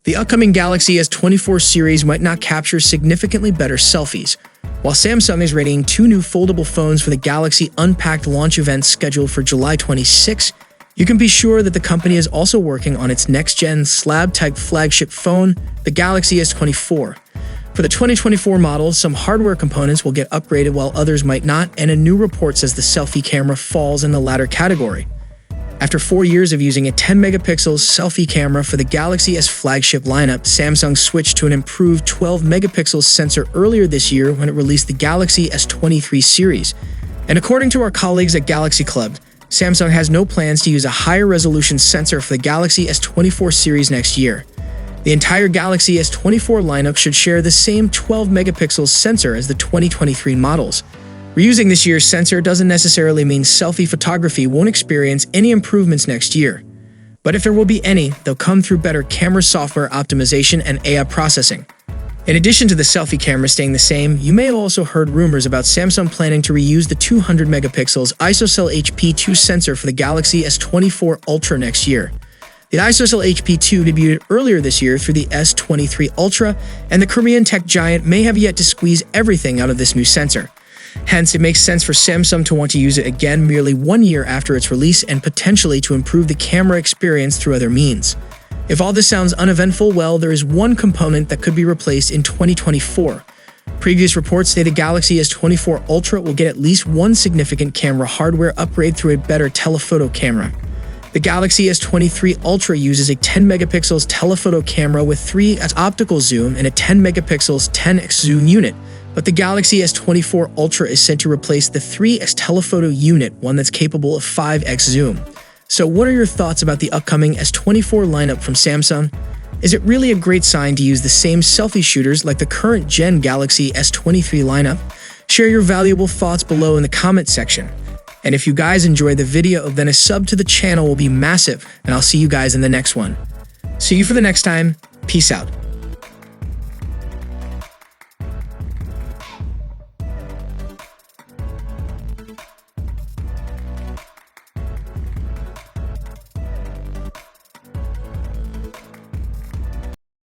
The upcoming Galaxy S24 series might not capture significantly better selfies. While Samsung is readying two new foldable phones for the Galaxy Unpacked launch event scheduled for July 26, you can be sure that the company is also working on its next-gen slab-type flagship phone, the Galaxy S24. For the 2024 model, some hardware components will get upgraded while others might not, and a new report says the selfie camera falls in the latter category. After 4 years of using a 10-megapixel selfie camera for the Galaxy S flagship lineup, Samsung switched to an improved 12-megapixel sensor earlier this year when it released the Galaxy S23 series. And according to our colleagues at Galaxy Club, Samsung has no plans to use a higher-resolution sensor for the Galaxy S24 series next year. The entire Galaxy S24 lineup should share the same 12-megapixel sensor as the 2023 models. Reusing this year's sensor doesn't necessarily mean selfie photography won't experience any improvements next year. But if there will be any, they'll come through better camera software optimization and AI processing. In addition to the selfie camera staying the same, you may have also heard rumors about Samsung planning to reuse the 200-megapixels ISOCELL HP2 sensor for the Galaxy S24 Ultra next year. The ISOCELL HP2 debuted earlier this year through the S23 Ultra, and the Korean tech giant may have yet to squeeze everything out of this new sensor. Hence, it makes sense for Samsung to want to use it again merely 1 year after its release and potentially to improve the camera experience through other means. If all this sounds uneventful, well, there is one component that could be replaced in 2024. Previous reports say the Galaxy S24 Ultra will get at least one significant camera hardware upgrade through a better telephoto camera. The Galaxy S23 Ultra uses a 10-megapixels telephoto camera with 3x optical zoom and a 10-megapixels 10x zoom unit. But the Galaxy S24 Ultra is set to replace the 3x telephoto unit, one that's capable of 5x zoom. So what are your thoughts about the upcoming S24 lineup from Samsung? Is it really a great sign to use the same selfie shooters like the current gen Galaxy S23 lineup? Share your valuable thoughts below in the comment section. And if you guys enjoyed the video, then a sub to the channel will be massive, and I'll see you guys in the next one. See you for the next time. Peace out.